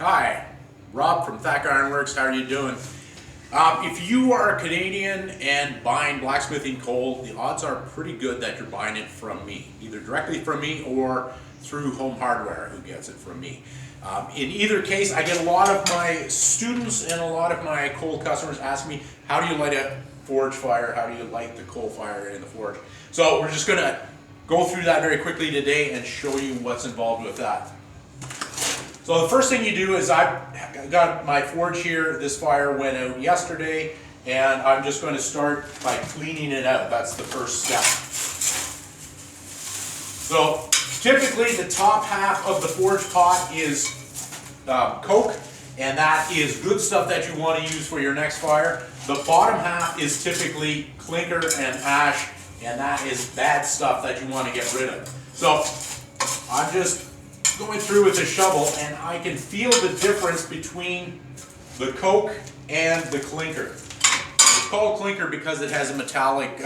Hi, Rob from Thak Ironworks. How are you doing? If you are a Canadian and buying blacksmithing coal, the odds are pretty good that you're buying it from me, either directly from me or through Home Hardware, who gets it from me. In either case, I get a lot of my students and a lot of my coal customers ask me, how do you light a forge fire? How do you light the coal fire in the forge? So we're just going to go through that very quickly today and show you what's involved with that. So the first thing you do is I've got my forge here. This fire went out yesterday, and I'm just going to start by cleaning it out. That's the first step. So typically the top half of the forge pot is coke, and that is good stuff that you want to use for your next fire. The bottom half is typically clinker and ash, and that is bad stuff that you want to get rid of. So I'm just going through with a shovel, and I can feel the difference between the coke and the clinker. It's called clinker because it has a metallic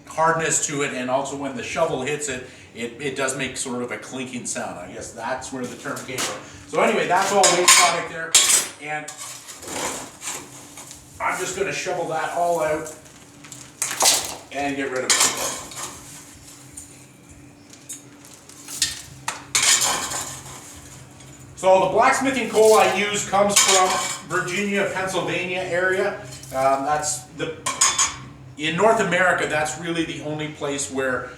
hardness to it, and also when the shovel hits it, it does make sort of a clinking sound. I guess that's where the term came from. So anyway, that's all waste product there, and I'm just going to shovel that all out and get rid of it. So the blacksmithing coal I use comes from Virginia, Pennsylvania area. In North America, that's really the only place where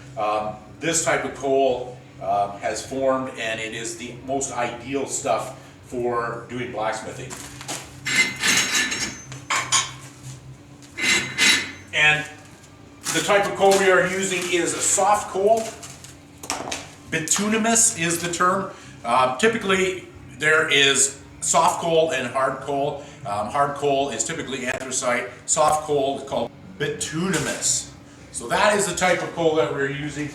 this type of coal has formed, and it is the most ideal stuff for doing blacksmithing. And the type of coal we are using is a soft coal. Bituminous is the term. Typically, there is soft coal and hard coal. Hard coal is typically anthracite. Soft coal is called bituminous. So that is the type of coal that we're using.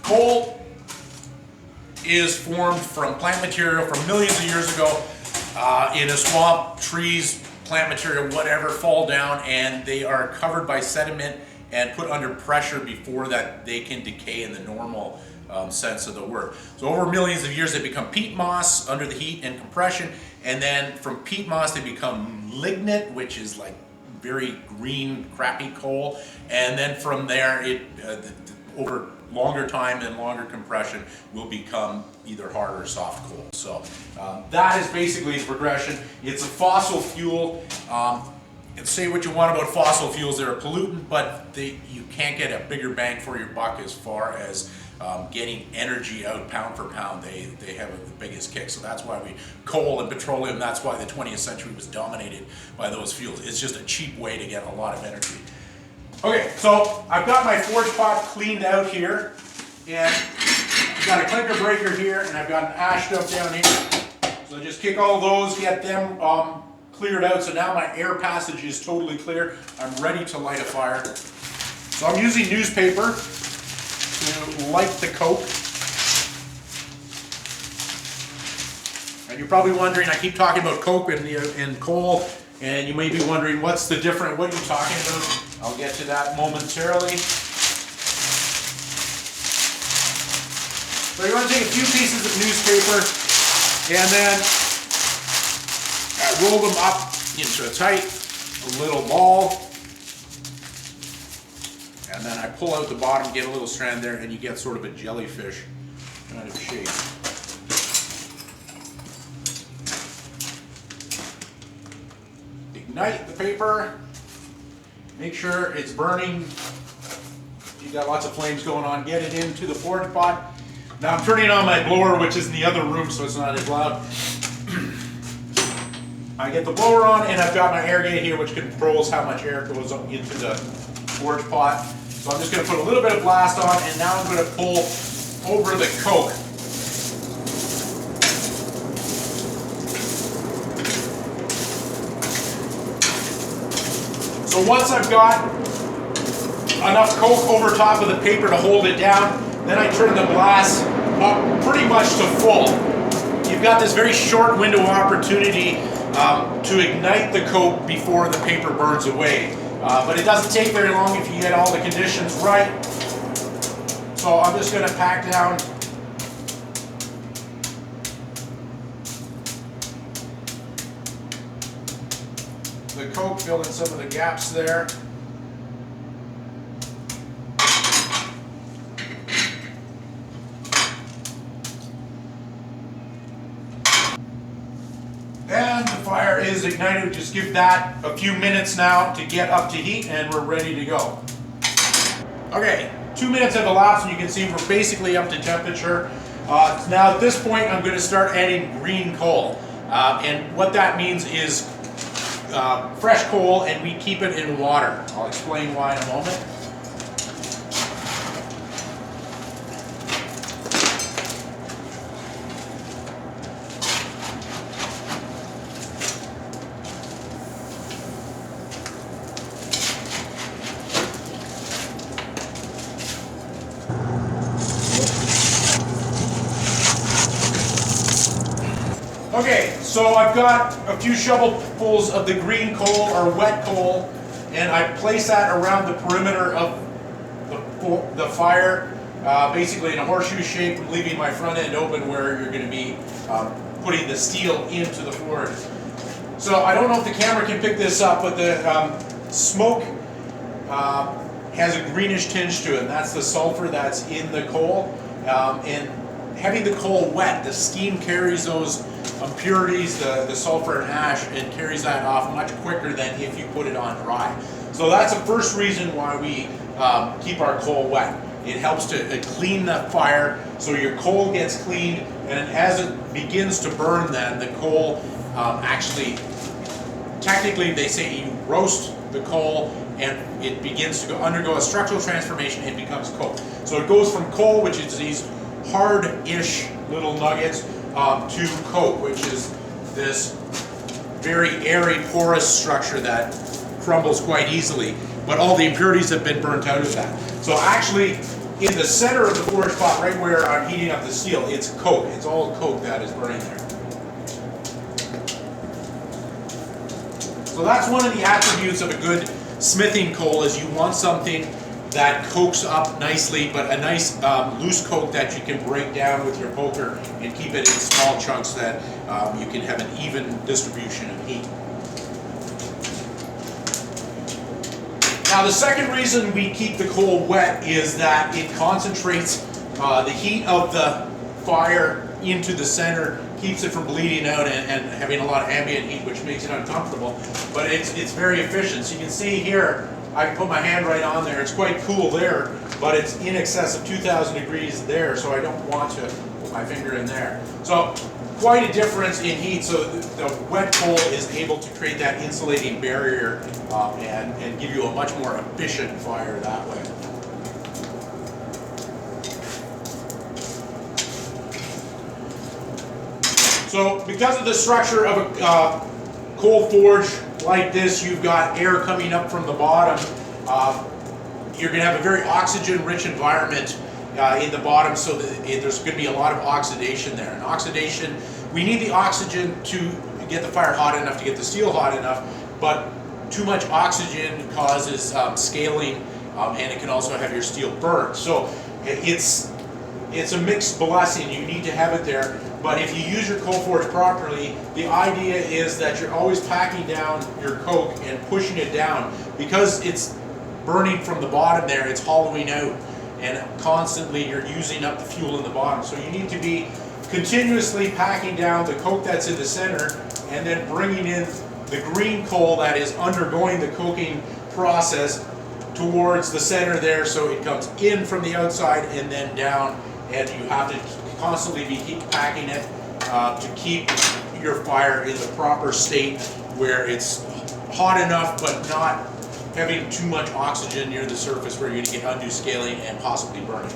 Coal is formed from plant material from millions of years ago. In a swamp, trees, plant material, whatever, fall down, and they are covered by sediment and put under pressure before that they can decay in the normal sense of the word. So over millions of years they become peat moss under the heat and compression, and then from peat moss they become lignite, which is like very green crappy coal, and then from there over longer time and longer compression will become either hard or soft coal. So that is basically the progression. It's a fossil fuel. And say what you want about fossil fuels, they're a pollutant, but you can't get a bigger bang for your buck as far as getting energy out pound for pound. They have the biggest kick. So that's why coal and petroleum, that's why the 20th century was dominated by those fuels. It's just a cheap way to get a lot of energy. Okay, so I've got my forge pot cleaned out here, and I've got a clinker breaker here, and I've got an ash dump down here. So just kick all those, get them cleared out. So now my air passage is totally clear. I'm ready to light a fire. So I'm using newspaper to light the coke. And you're probably wondering, I keep talking about coke and coal, and you may be wondering, what's the difference? What are you talking about? I'll get to that momentarily. So you want to take a few pieces of newspaper and then roll them up into a tight little ball. And then I pull out the bottom, get a little strand there, and you get sort of a jellyfish kind of shape. Ignite the paper. Make sure it's burning. You've got lots of flames going on. Get it into the forge pot. Now I'm turning on my blower, which is in the other room, so it's not as loud. I get the blower on, and I've got my air gate here, which controls how much air goes up into the forge pot. So I'm just going to put a little bit of blast on, and now I'm going to pull over the coke. So once I've got enough coke over top of the paper to hold it down, then I turn the blast up pretty much to full. You've got this very short window of opportunity to ignite the coke before the paper burns away. But it doesn't take very long if you get all the conditions right. So I'm just going to pack down coke, fill in some of the gaps there. And the fire is ignited. Just give that a few minutes now to get up to heat, and we're ready to go. Okay, 2 minutes have elapsed, and you can see we're basically up to temperature. Now at this point, I'm going to start adding green coal. And what that means is fresh coal, and we keep it in water. I'll explain why in a moment. Okay, so I've got a few shovelfuls of the green coal or wet coal, and I place that around the perimeter of the fire, basically in a horseshoe shape, leaving my front end open where you're going to be putting the steel into the forge. So I don't know if the camera can pick this up, but the smoke has a greenish tinge to it, and that's the sulfur that's in the coal. And having the coal wet, the steam carries those impurities, the sulfur and ash, and carries that off much quicker than if you put it on dry. So that's the first reason why we keep our coal wet. It helps to clean the fire, so your coal gets cleaned, and as it begins to burn, then the coal actually, technically they say you roast the coal and it begins to undergo a structural transformation and becomes coke. So it goes from coal, which is these hard-ish little nuggets, to coke, which is this very airy, porous structure that crumbles quite easily, but all the impurities have been burnt out of that. So actually, in the center of the forge pot, right where I'm heating up the steel, it's coke. It's all coke that is burning there. So that's one of the attributes of a good smithing coal, is you want something that cokes up nicely, but a nice loose coke that you can break down with your poker and keep it in small chunks that you can have an even distribution of heat. Now the second reason we keep the coal wet is that it concentrates the heat of the fire into the center, keeps it from bleeding out and having a lot of ambient heat, which makes it uncomfortable, but it's very efficient. So you can see here, I can put my hand right on there. It's quite cool there, but it's in excess of 2,000 degrees there, so I don't want to put my finger in there. So quite a difference in heat. So the wet coal is able to create that insulating barrier and give you a much more efficient fire that way. So because of the structure of a coal forge like this, you've got air coming up from the bottom. You're going to have a very oxygen-rich environment in the bottom, so that there's going to be a lot of oxidation there. And oxidation, we need the oxygen to get the fire hot enough to get the steel hot enough, but too much oxygen causes scaling, and it can also have your steel burnt. So it's a mixed blessing. You need to have it there. But if you use your coal forge properly, the idea is that you're always packing down your coke and pushing it down. Because it's burning from the bottom there, it's hollowing out, and constantly you're using up the fuel in the bottom. So you need to be continuously packing down the coke that's in the center, and then bringing in the green coal that is undergoing the coking process towards the center there, so it comes in from the outside and then down, and you have to constantly be packing it to keep your fire in the proper state where it's hot enough but not having too much oxygen near the surface where you're going to get undue scaling and possibly burning.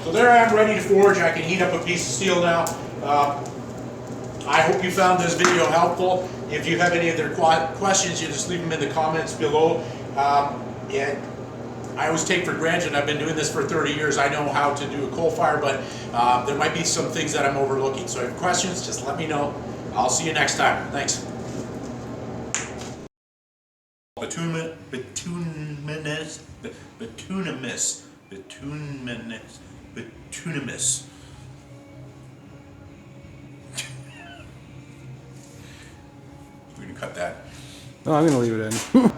So there I am, ready to forge. I can heat up a piece of steel now. I hope you found this video helpful. If you have any other questions, you just leave them in the comments below. And I always take for granted, I've been doing this for 30 years, I know how to do a coal fire, but there might be some things that I'm overlooking. So if you have questions, just let me know. I'll see you next time. Thanks. Bituminous. cut that. No, I'm gonna leave it in.